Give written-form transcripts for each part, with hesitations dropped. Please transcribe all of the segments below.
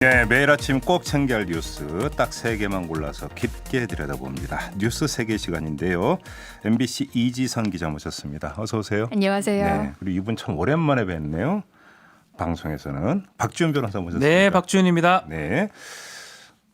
네, 매일 아침 꼭 챙겨야 할 뉴스 딱 3개만 골라서 깊게 들여다봅니다. 뉴스 3개 시간인데요. MBC 이지선 기자 모셨습니다. 어서 오세요. 안녕하세요. 네, 그리고 이분 참 오랜만에 뵙네요. 방송에서는 박지훈 변호사 모셨습니다. 네, 박지훈입니다. 네,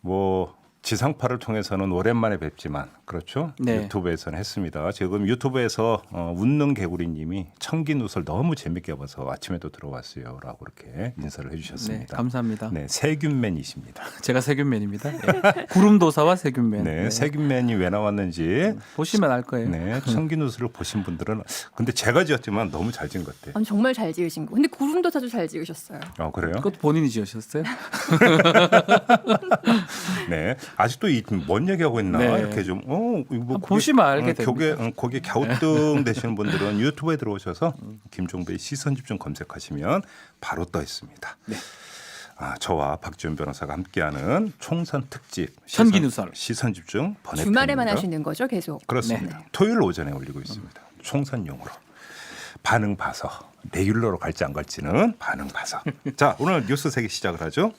뭐 지상파를 통해서는 오랜만에 뵙지만 그렇죠. 네. 유튜브에서는 했습니다. 지금 유튜브에서 웃는 개구리님이 청기 누설 너무 재밌게 봐서 아침에도 들어왔어요라고 이렇게 인사를 네, 해주셨습니다. 감사합니다. 네, 세균맨이십니다. 제가 세균맨입니다. 네. 구름도사와 세균맨. 네, 세균맨이 왜 나왔는지 보시면 알 거예요. 네, 청기 누설을 보신 분들은 근데 제가 지었지만 너무 잘 지은 것 같아요. 아니, 정말 잘 지으신 거. 근데 구름도사도 잘 지으셨어요. 그래요? 그것도 본인이 지으셨어요? 네, 아직도 뭔 얘기하고 있나 네. 이렇게 좀 이거 보시면 알게 됩니다. 거기에 갸우뚱 되시는 분들은 유튜브에 들어오셔서 김종배의 시선집중 검색하시면 바로 떠 있습니다. 네. 저와 박지훈 변호사가 함께하는 총선 특집 현기 누설. 시선집중 번외편입니다. 주말에만 하시는 거죠, 계속. 그렇습니다. 네. 토요일 오전에 올리고 있습니다. 총선용으로 반응 봐서 내율로로 갈지 안 갈지는 반응 봐서. 자, 오늘 뉴스 3개 시작을 하죠.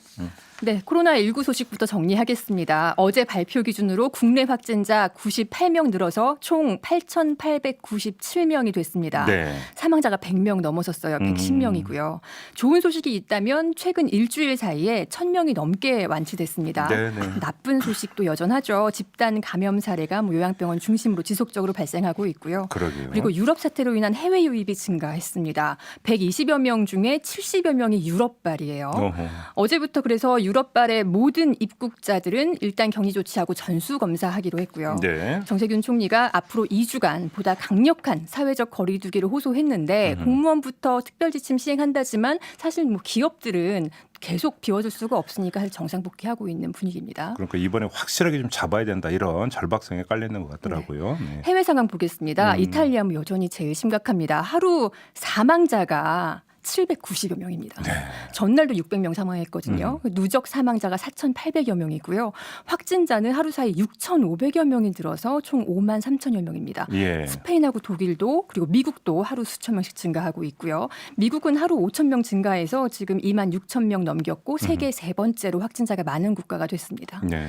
네, 코로나19 소식부터 정리하겠습니다. 어제 발표 기준으로 국내 확진자 98명 늘어서 총 8,897명이 됐습니다. 네. 사망자가 100명 넘어섰어요. 110명이고요. 좋은 소식이 있다면 최근 일주일 사이에 1,000명이 넘게 완치됐습니다. 네, 네. 나쁜 소식도 여전하죠. 집단 감염 사례가 요양병원 중심으로 지속적으로 발생하고 있고요. 그러게요. 그리고 유럽 사태로 인한 해외 유입이 증가했습니다. 120여 명 중에 70여 명이 유럽발이에요. 어허. 어제부터 그래서 유럽발의 모든 입국자들은 일단 격리 조치하고 전수 검사하기로 했고요. 네. 정세균 총리가 앞으로 2주간 보다 강력한 사회적 거리두기를 호소했는데 공무원부터 특별 지침 시행한다지만 사실 뭐 기업들은 계속 비워줄 수가 없으니까 사실 정상 복귀하고 있는 분위기입니다. 그러니까 이번에 확실하게 좀 잡아야 된다 이런 절박성에 깔려 있는 것 같더라고요. 네. 해외 상황 보겠습니다. 이탈리아 여전히 제일 심각합니다. 하루 사망자가 790여 명입니다. 네. 전날도 600명 사망했거든요. 누적 사망자가 4,800여 명이고요. 확진자는 하루 사이 6,500여 명이 늘어서 총 5만 3천여 명입니다. 예. 스페인하고 독일도 그리고 미국도 하루 수천 명씩 증가하고 있고요. 미국은 하루 5천 명 증가해서 지금 2만 6천 명 넘겼고 세계 세 번째로 확진자가 많은 국가가 됐습니다. 네.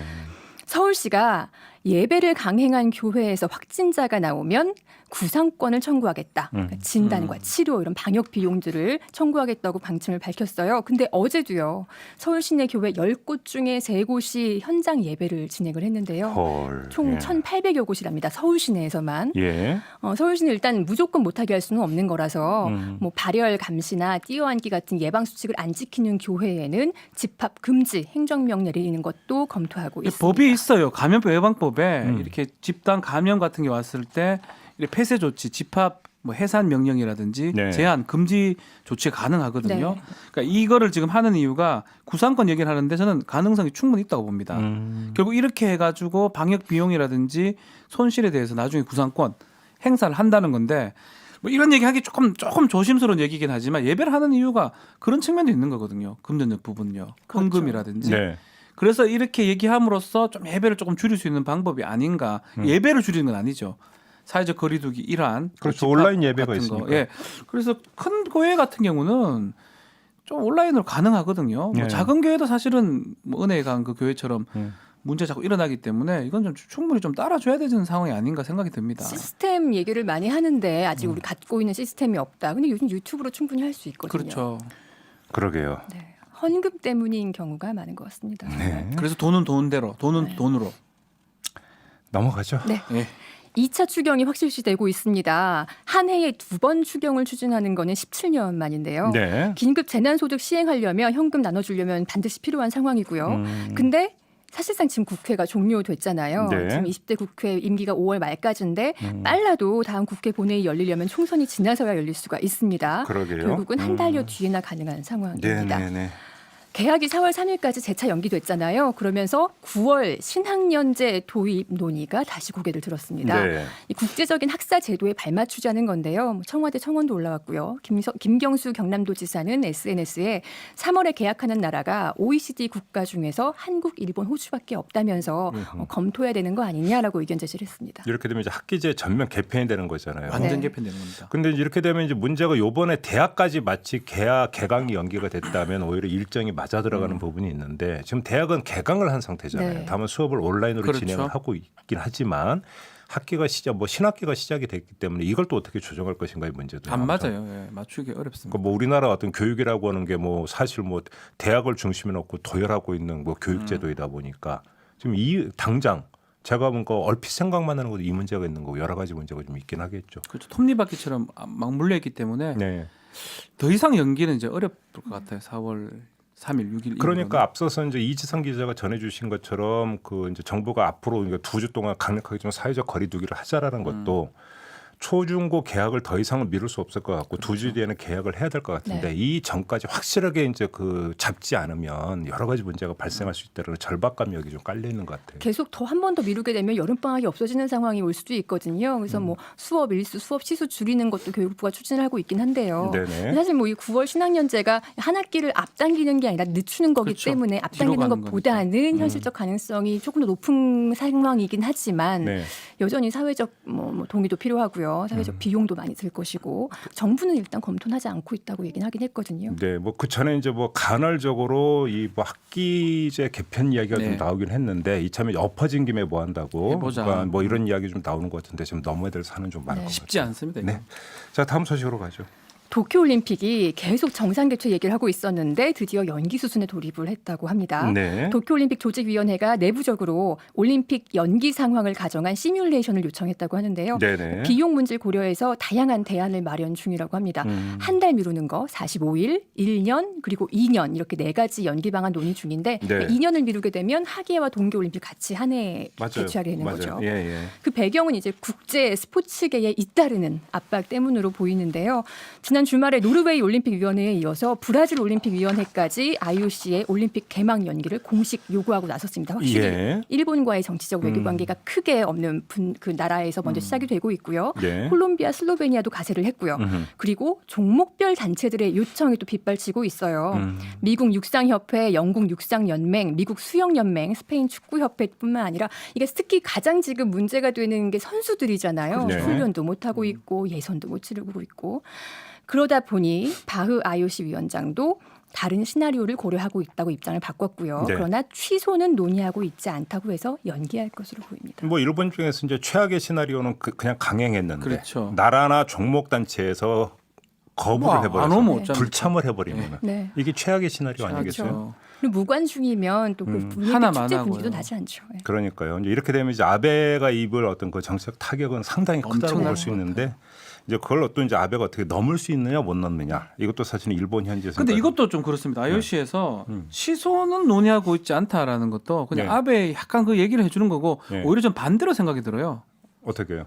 서울시가 예배를 강행한 교회에서 확진자가 나오면 구상권을 청구하겠다. 그러니까 진단과 치료 이런 방역 비용들을 청구하겠다고 방침을 밝혔어요. 근데 어제도요. 서울 시내 교회 10곳 중에 3곳이 현장 예배를 진행을 했는데요. 헐. 총 예. 1,800여 곳이랍니다. 서울 시내에서만. 예. 서울시는 일단 무조건 못하게 할 수는 없는 거라서 뭐 발열 감시나 뛰어앉기 같은 예방 수칙을 안 지키는 교회에는 집합 금지 행정명 내리는 것도 검토하고 있습니다. 법이 있어요. 감염병 예방법에 이렇게 집단 감염 같은 게 왔을 때 이렇게 폐쇄 조치, 집합 뭐 해산 명령이라든지 네. 제한 금지 조치가 가능하거든요. 네. 그러니까 이거를 지금 하는 이유가 구상권 얘기를 하는데 저는 가능성이 충분히 있다고 봅니다. 결국 이렇게 해가지고 방역 비용이라든지 손실에 대해서 나중에 구상권 행사를 한다는 건데 뭐 이런 얘기하기 조금 조심스러운 얘기긴 하지만 예배를 하는 이유가 그런 측면도 있는 거거든요. 금전적 부분요, 그렇죠. 헌금이라든지. 네. 그래서 이렇게 얘기함으로써 좀 예배를 조금 줄일 수 있는 방법이 아닌가. 예배를 줄이는 건 아니죠. 사회적 거리두기 일환. 그렇죠. 집합 온라인 예배가 같은 있으니까. 거. 예. 그래서 큰 교회 같은 경우는 좀 온라인으로 가능하거든요. 예. 뭐 작은 교회도 사실은 뭐 은혜에 간 그 교회처럼 문제 자꾸 일어나기 때문에 이건 좀 충분히 좀 따라줘야 되는 상황이 아닌가 생각이 듭니다. 시스템 얘기를 많이 하는데 아직 우리 갖고 있는 시스템이 없다. 근데 요즘 유튜브로 충분히 할 수 있거든요. 그렇죠. 그러게요. 네. 헌금 때문인 경우가 많은 것 같습니다. 네. 그래서 돈은 돈대로, 돈은 돈으로. 넘어가죠. 네. 예. 2차 추경이 확실시되고 있습니다. 한 해에 2번 추경을 추진하는 거는 17년 만인데요. 네. 긴급 재난소득 시행하려면 현금 나눠주려면 반드시 필요한 상황이고요. 근데 사실상 지금 국회가 종료됐잖아요. 네. 지금 20대 국회 임기가 5월 말까지인데 빨라도 다음 국회 본회의 열리려면 총선이 지나서야 열릴 수가 있습니다. 그러게요. 결국은 한 달여 뒤에나 가능한 상황입니다. 네네네. 개학이 4월 3일까지 재차 연기됐잖아요. 그러면서 9월 신학년제 도입 논의가 다시 고개를 들었습니다. 네. 이 국제적인 학사 제도에 발맞추자는 건데요. 뭐 청와대 청원도 올라왔고요. 김경수 경남도지사는 SNS에 3월에 개학하는 나라가 OECD 국가 중에서 한국, 일본, 호주밖에 없다면서 검토해야 되는 거 아니냐라고 의견 제시를 했습니다. 이렇게 되면 이제 학기제 전면 개편이 되는 거잖아요. 완전 네. 개편되는 겁니다. 근데 이렇게 되면 이제 문제가 요번에 대학까지 마치 개강이 연기가 됐다면 오히려 일정이 맞아 들어가는 부분이 있는데 지금 대학은 개강을 한 상태잖아요. 네. 다만 수업을 온라인으로 그렇죠. 진행을 하고 있긴 하지만 학기가 신학기가 시작이 됐기 때문에 이걸 또 어떻게 조정할 것인가의 문제도 안 나오죠. 맞아요. 예, 맞추기 어렵습니다. 그러니까 뭐 우리나라 어떤 교육이라고 하는 게 뭐 사실 뭐 대학을 중심에 놓고 도열하고 있는 뭐 교육제도이다 보니까 지금 이 당장 제가 뭔가 얼핏 생각만 하는 것도 이 문제가 있는 거고 여러 가지 문제가 좀 있긴 하겠죠. 그렇죠. 톱니바퀴처럼 막 물려있기 때문에 네. 더 이상 연기는 이제 어렵을 것 같아요. 4월 3일, 6일. 그러니까 앞서서 이제 이지성 기자가 전해주신 것처럼 그 이제 정부가 앞으로 2주 동안 강력하게 좀 사회적 거리두기를 하자라는 것도 초중고 개학을 더 이상은 미룰 수 없을 것 같고 그렇죠. 2주 뒤에는 개학을 해야 될 것 같은데 네. 이 전까지 확실하게 이제 그 잡지 않으면 여러 가지 문제가 발생할 수 있다는 절박감이 여기 좀 깔려 있는 것 같아요. 계속 더 한 번 더 미루게 되면 여름방학이 없어지는 상황이 올 수도 있거든요. 그래서 뭐 수업 일수, 수업 시수 줄이는 것도 교육부가 추진을 하고 있긴 한데요. 네네. 사실 뭐 이 9월 신학년제가 한 학기를 앞당기는 게 아니라 늦추는 거기 그렇죠. 때문에 뒤로 앞당기는 가는 것보다는 현실적 가능성이 조금 더 높은 상황이긴 하지만 네. 여전히 사회적 뭐 동의도 필요하고요. 사회적 비용도 많이 들 것이고 정부는 일단 검토는 하지 않고 있다고 얘기는 하긴 했거든요. 네, 뭐 그 전에 이제 뭐 간헐적으로 이 뭐 학기제 개편 이야기가 네. 좀 나오긴 했는데 이참에 엎어진 김에 뭐 한다고 해보자. 그러니까 뭐 이런 이야기 좀 나오는 것 같은데 지금 넘어야 될 산은 좀 많을 네. 것 쉽지 같아요. 않습니다. 네. 자, 다음 소식으로 가죠. 도쿄올림픽이 계속 정상 개최 얘기를 하고 있었는데 드디어 연기 수순에 돌입을 했다고 합니다. 네. 도쿄올림픽 조직위원회가 내부적으로 올림픽 연기 상황을 가정한 시뮬레이션을 요청했다고 하는데요. 네네. 비용 문제를 고려해서 다양한 대안을 마련 중이라고 합니다. 한 달 미루는 거, 45일, 1년, 그리고 2년 이렇게 네 가지 연기 방안 논의 중인데 네. 2년을 미루게 되면 하계와 동계올림픽 같이 한 해 개최하게 되는 맞아요. 거죠. 예, 예. 그 배경은 이제 국제 스포츠계에 잇따르는 압박 때문으로 보이는데요. 지난 주말에 노르웨이 올림픽위원회에 이어서 브라질 올림픽위원회까지 IOC의 올림픽 개막 연기를 공식 요구하고 나섰습니다. 확실히 예. 일본과의 정치적 외교 관계가 크게 없는 그 나라에서 먼저 시작이 되고 있고요. 네. 콜롬비아, 슬로베니아도 가세를 했고요. 그리고 종목별 단체들의 요청이 또 빗발치고 있어요. 미국 육상협회, 영국 육상연맹, 미국 수영연맹, 스페인 축구협회뿐만 아니라 이게 특히 가장 지금 문제가 되는 게 선수들이잖아요. 네. 훈련도 못하고 있고 예선도 못 치르고 있고 그러다 보니 바흐 IOC 위원장도 다른 시나리오를 고려하고 있다고 입장을 바꿨고요. 네. 그러나 취소는 논의하고 있지 않다고 해서 연기할 것으로 보입니다. 뭐 일본 중에서 이제 최악의 시나리오는 그냥 강행했는데 그렇죠. 나라나 종목 단체에서 거부를 안 해버려서 오면 어쩌면 불참을 해버리면 네. 이게 최악의 시나리오 그렇죠. 아니겠어요? 그리고 무관중이면 또 그 하나만 축제 하고요. 분위기도 나지 않죠. 예. 그러니까요. 이제 이렇게 되면 이제 아베가 입을 어떤 그 정책 타격은 상당히 크다고 엄청날 볼 수 것 있는데 이제 그걸 또 이제 아베가 어떻게 넘을 수 있느냐 못 넘느냐 이것도 사실은 일본 현지에서 근데 이것도 좀 그렇습니다. IOC에서 취소는 논의하고 있지 않다라는 것도 그냥 네. 아베 약간 그 얘기를 해주는 거고 네. 오히려 좀 반대로 생각이 들어요. 어떻게 해요?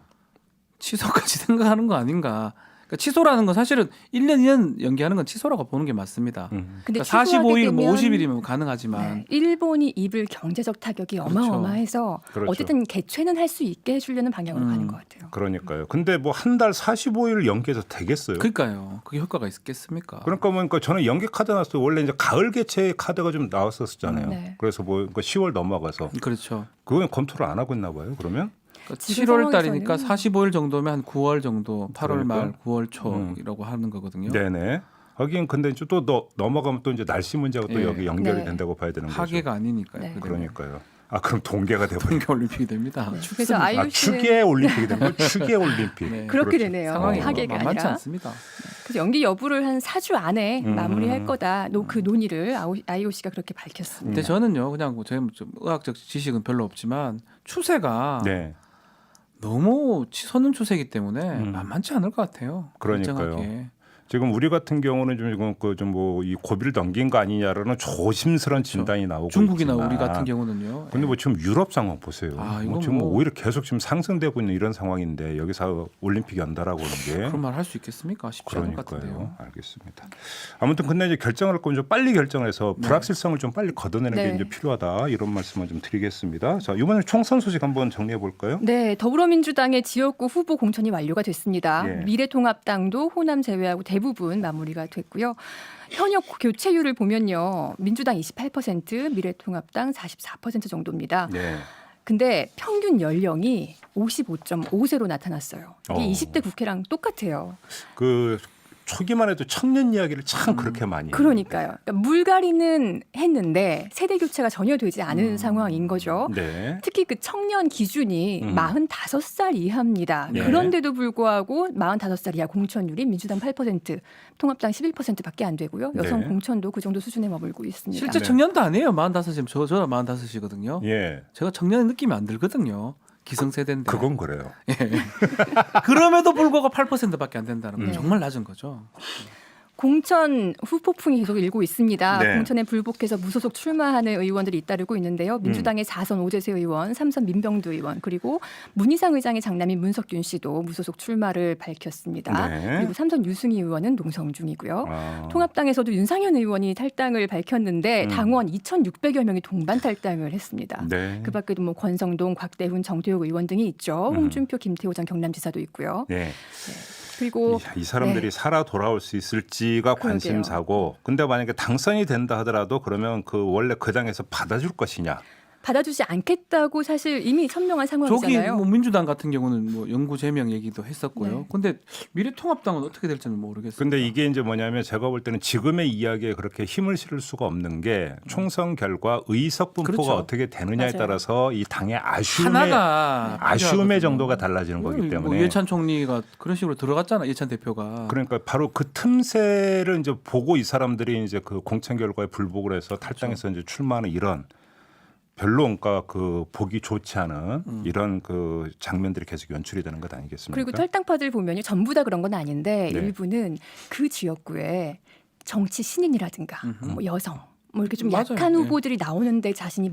취소까지 생각하는 거 아닌가. 그러니까 취소라는 건 사실은 1년, 2년 연기하는 건 취소라고 보는 게 맞습니다. 근데 그러니까 45일, 뭐 되면 50일이면 가능하지만 네, 일본이 입을 경제적 타격이 그렇죠. 어마어마해서 그렇죠. 어쨌든 개최는 할 수 있게 해주려는 방향으로 가는 것 같아요. 그러니까요. 근데 뭐 한 달 45일 연기해서 되겠어요? 그러니까요. 그게 효과가 있겠습니까? 그러니까 그러니까 저는 연기 카드 나왔어요. 원래 이제 가을 개최 카드가 좀 나왔었잖아요. 네. 그래서 뭐 그러니까 10월 넘어가서 그렇죠. 그건 검토를 안 하고 있나 봐요. 그러면 그러니까 지금 7월 달이니까 상황에서는 45일 정도면 한 9월 정도, 8월 말, 그러니까. 9월 초라고 하는 거거든요. 네네. 하긴 근데 이제 또 넘어가면 또 이제 날씨 문제가 또 예. 여기 연결이 네. 된다고 봐야 되는 거죠. 하계가 아니니까요. 네. 그러니까요. 아 그럼 동계가 돼버려. 동계 올림픽이 됩니다. 그래서 아 IOC는 추계 올림픽이 되는 거예요. 추계 올림픽. 네. 그렇게 그렇죠. 되네요. 상황이 하계가 만만치 아니라. 않습니다. 그래서 연기 여부를 한 4주 안에 마무리할 거다. 그 논의를 IOC가 그렇게 밝혔습니다. 근데 저는요, 그냥 뭐 저희 좀 의학적 지식은 별로 없지만 추세가 네. 너무 치솟는 추세이기 때문에 만만치 않을 것 같아요. 그러니까요. 결정하기에. 지금 우리 같은 경우는 좀 뭐 이 고비를 넘긴 거 아니냐라는 조심스러운 진단이 나오고 중국이나 있지만 우리 같은 경우는요. 근데 뭐 지금 유럽 상황 보세요. 아, 이건 지금 뭐 오히려 계속 지금 상승되고 있는 이런 상황인데 여기서 올림픽 연다라고 하는 게 그런 말 할 수 있겠습니까? 쉽지 않을 것 같은데요. 그러니까요. 알겠습니다. 아무튼 근데 이제 결정할 거면 좀 빨리 결정해서 불확실성을 좀 빨리 걷어내는 게 네. 이제 필요하다 이런 말씀을 좀 드리겠습니다. 자 이번에 총선 소식 한번 정리해 볼까요? 네, 더불어민주당의 지역구 후보 공천이 완료가 됐습니다. 예. 미래통합당도 호남 제외하고 대부분 마무리가 됐고요. 현역 교체율을 보면요. 민주당 28%, 미래통합당 44% 정도입니다. 네. 근데 평균 연령이 55.5세로 나타났어요. 이게 어. 20대 국회랑 똑같아요. 그 초기만 해도 청년 이야기를 참 그렇게 많이 했는데. 그러니까요. 그러니까 물갈이는 했는데 세대 교체가 전혀 되지 않은 상황인 거죠. 네. 특히 그 청년 기준이 45살 이하입니다. 네. 그런데도 불구하고 45살 이하 공천율이 민주당 8%, 통합당 11%밖에 안 되고요. 여성 네. 공천도 그 정도 수준에 머물고 있습니다. 실제 네. 청년도 아니에요. 45이면 저는 45이거든요. 예. 제가 청년 느낌이 안 들거든요. 기성세대인데. 그건 그래요. 예. 그럼에도 불구하고 8%밖에 안 된다는 건 네. 정말 낮은 거죠. 공천 후폭풍이 계속 일고 있습니다. 네. 공천에 불복해서 무소속 출마하는 의원들이 잇따르고 있는데요. 민주당의 4선 오재세 의원, 3선 민병두 의원, 그리고 문희상 의장의 장남인 문석균 씨도 무소속 출마를 밝혔습니다. 네. 그리고 3선 유승희 의원은 농성 중이고요. 아. 통합당에서도 윤상현 의원이 탈당을 밝혔는데 당원 2,600여 명이 동반 탈당을 했습니다. 네. 그 밖에도 뭐 권성동, 곽대훈, 정태욱 의원 등이 있죠. 홍준표, 김태호 전 경남지사도 있고요. 네. 그리고 이 사람들이 네. 살아 돌아올 수 있을지가 관심사고, 근데 만약에 당선이 된다 하더라도 그러면 그 원래 그 당에서 받아줄 것이냐. 받아주지 않겠다고 사실 이미 선명한 저기 상황이잖아요. 뭐 민주당 같은 경우는 뭐 영구 제명 얘기도 했었고요. 네. 근데 미래통합당은 어떻게 될지는 모르겠어요. 근데 이게 이제 뭐냐면 제가 볼 때는 지금의 이야기에 그렇게 힘을 실을 수가 없는 게 총선 결과 의석 분포가 그렇죠. 어떻게 되느냐에 맞아요. 따라서 이 당의 아쉬움의 하나가 아쉬움의 정도가 달라지는 거기 뭐 때문에. 예찬 총리가 그런 식으로 들어갔잖아. 예찬 대표가. 그러니까 바로 그 틈새를 이제 보고 이 사람들이 이제 그 공천 결과에 불복을 해서 탈당해서 이제 출마하는 이런 별로 그러니까 그 보기 좋지 않은 이런 그 장면들이 계속 연출이 되는 것 아니겠습니까? 그리고 탈당파들 보면요, 전부 다 그런 건 아닌데 네. 일부는 그 지역구에 정치 신인이라든가 뭐 여성. 뭐 이렇게 좀 맞아요. 약한 네. 후보들이 나오는데 자신이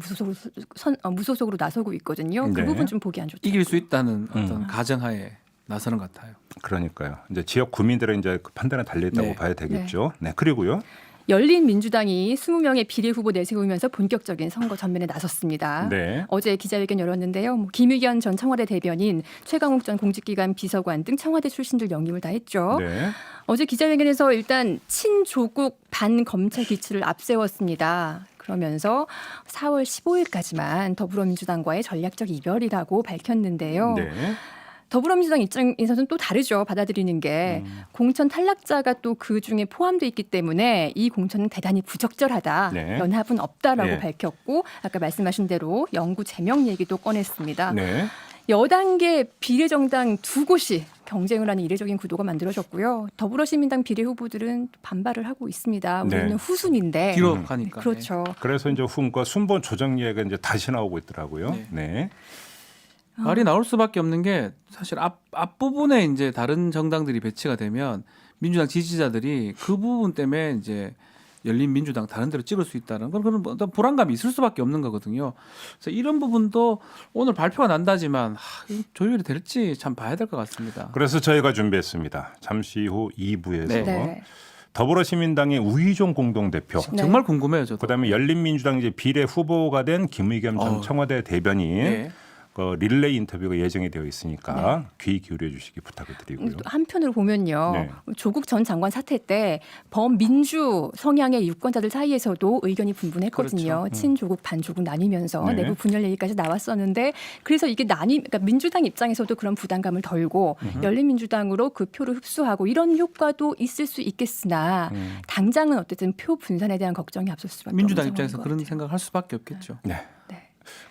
무소속으로 나서고 있거든요. 그 네. 부분 좀 보기 안 좋죠. 이길 수 있다는 어떤 가정하에 나서는 것 같아요. 그러니까요. 이제 지역 구민들의 이제 그 판단에 달려 있다고 네. 봐야 되겠죠. 네. 그리고요. 열린민주당이 20명의 비례후보 내세우면서 본격적인 선거 전면에 나섰습니다. 네. 어제 기자회견 열었는데요. 뭐 김의겸 전 청와대 대변인, 최강욱 전 공직기관 비서관 등 청와대 출신들 영입을 다 했죠. 네. 어제 기자회견에서 일단 친조국 반검찰 기치를 앞세웠습니다. 그러면서 4월 15일까지만 더불어민주당과의 전략적 이별이라고 밝혔는데요. 네. 더불어민주당 입장에서는 또 다르죠. 받아들이는 게. 공천 탈락자가 또 그중에 포함되어 있기 때문에 이 공천은 대단히 부적절하다. 네. 연합은 없다라고 네. 밝혔고 아까 말씀하신 대로 영구 제명 얘기도 꺼냈습니다. 네. 여당계 비례정당 두 곳이 경쟁을 하는 이례적인 구도가 만들어졌고요. 더불어시민당 비례 후보들은 반발을 하고 있습니다. 우리는 네. 후순인데. 뒤로 가니까. 그렇죠. 그래서 이제 후보가 순번 조정 이야기가 이제 다시 나오고 있더라고요. 네. 네. 말이 나올 수밖에 없는 게 사실 앞부분에 이제 다른 정당들이 배치가 되면 민주당 지지자들이 그 부분 때문에 이제 열린 민주당 다른 데로 찍을 수 있다는 그런 어떤 불안감이 있을 수밖에 없는 거거든요. 그래서 이런 부분도 오늘 발표가 난다지만 조율이 될지 참 봐야 될 것 같습니다. 그래서 저희가 준비했습니다. 잠시 후 2부에서 네. 네. 더불어시민당의 우희종 공동대표, 네. 정말 궁금해요, 저도. 그다음에 열린민주당 이제 비례 후보가 된 김의겸 전 청와대 대변인 네. 그 릴레이 인터뷰가 예정이 되어 있으니까 귀 기울여 주시기 부탁을 드리고요. 또 한편으로 보면요. 네. 조국 전 장관 사태 때 범민주 성향의 유권자들 사이에서도 의견이 분분했거든요. 그렇죠. 친조국 반조국 나뉘면서 네. 내부 분열 얘기까지 나왔었는데 그래서 이게 그러니까 민주당 입장에서도 그런 부담감을 덜고 열린민주당으로 그 표를 흡수하고 이런 효과도 있을 수 있겠으나 당장은 어쨌든 표 분산에 대한 걱정이 앞설 수밖에 없는 민주당 상황인 입장에서 것 그런 같아요. 생각을 할 수밖에 없겠죠. 네. 네.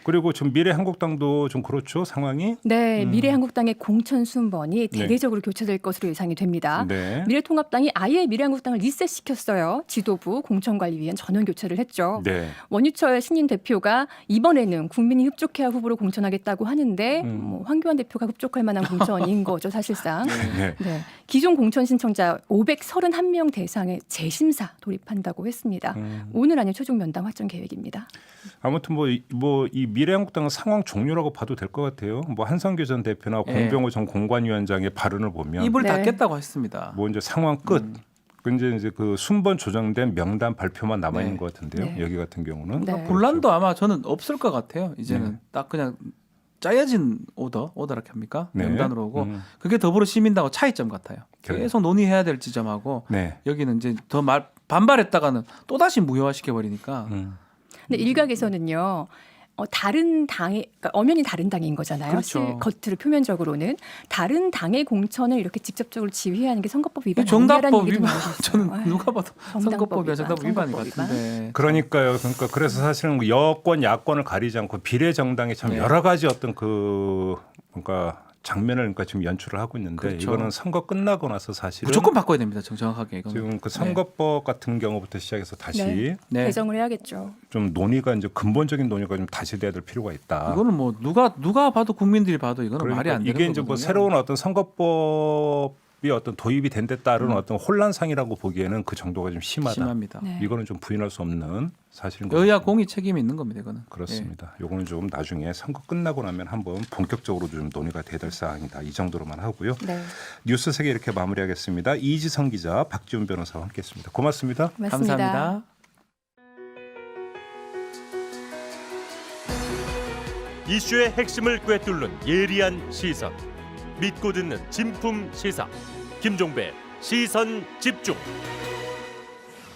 그리고 지금 미래한국당도 좀 그렇죠 상황이. 네, 미래한국당의 공천 순번이 대대적으로 교체될 것으로 예상이 됩니다. 네. 미래통합당이 아예 미래한국당을 리셋시켰어요. 지도부, 공천관리위원 전원 교체를 했죠. 네. 원유철 신임 대표가 이번에는 국민이 흡족해야 후보로 공천하겠다고 하는데 뭐 황교안 대표가 흡족할 만한 공천인 거죠 사실상. 네. 네. 기존 공천 신청자 531명 대상의 재심사 돌입한다고 했습니다. 오늘 안에 최종 면담 확정 계획입니다. 아무튼 뭐 이 미래한국당은 상황 종료라고 봐도 될 것 같아요. 뭐 한성규 전 대표나 네. 공병호 전 공관위원장의 발언을 보면 입을 네. 닫겠다고 했습니다. 뭐 이제 상황 끝. 이제 그 순번 조정된 명단 발표만 남아 있는 네. 것 같은데요. 네. 여기 같은 경우는 네. 분란도 아마 저는 없을 것 같아요. 이제는 딱 그냥 짜여진 오더라고 합니까? 네. 명단으로 오고 그게 더불어시민당하고 차이점 같아요. 그래요. 계속 논의해야 될 지점하고 네. 여기는 이제 더 반발했다가는 또 다시 무효화시켜 버리니까. 근데 일각에서는요. 다른 당의 그러니까 엄연히 다른 당인 거잖아요. 그렇죠. 겉으로 표면적으로는 다른 당의 공천을 이렇게 직접적으로 지휘하는 게 선거법 위반 정당법 아니냐라는 얘기도 위반. 나오고 있어요. 저는 누가 봐도 선거법이야 위반, 정당법 위반인 것 선거법 같은데. 그러니까요. 그러니까 그래서 사실은 뭐 여권 야권을 가리지 않고 비례 정당이 참 네. 여러 가지 어떤 그 뭔가 장면을 그러니까 지금 연출을 하고 있는데 그렇죠. 이거는 선거 끝나고 나서 사실은 무조건 바꿔야 됩니다. 정확하게 이거는. 지금 그 선거법 같은 경우부터 시작해서 다시 네. 네. 개정을 해야겠죠. 좀 논의가 이제 근본적인 논의가 좀 다시 돼야 될 필요가 있다. 이거는 뭐 누가 봐도 국민들이 봐도 이거는 그러니까 말이 안 되는 이게 이제 뭐 거거든요. 새로운 어떤 선거법이 어떤 도입이 된 데 따른 어떤 혼란상이라고 보기에는 그 정도가 좀 심하다. 심합니다. 네. 이거는 좀 부인할 수 없는 사실인 것 여야 같습니다. 공이 책임이 있는 겁니다. 이거는. 그렇습니다. 요거는 좀 나중에 선거 끝나고 나면 한번 본격적으로 좀 논의가 돼야 될 사항이다. 이 정도로만 하고요. 네. 뉴스 세계 이렇게 마무리하겠습니다. 이지성 기자, 박지훈 변호사와 함께했습니다. 고맙습니다. 예. 고맙습니다. 감사합니다. 이슈의 핵심을 꿰뚫는 예리한 시선, 믿고 듣는 진품 시사 김종배 시선 집중.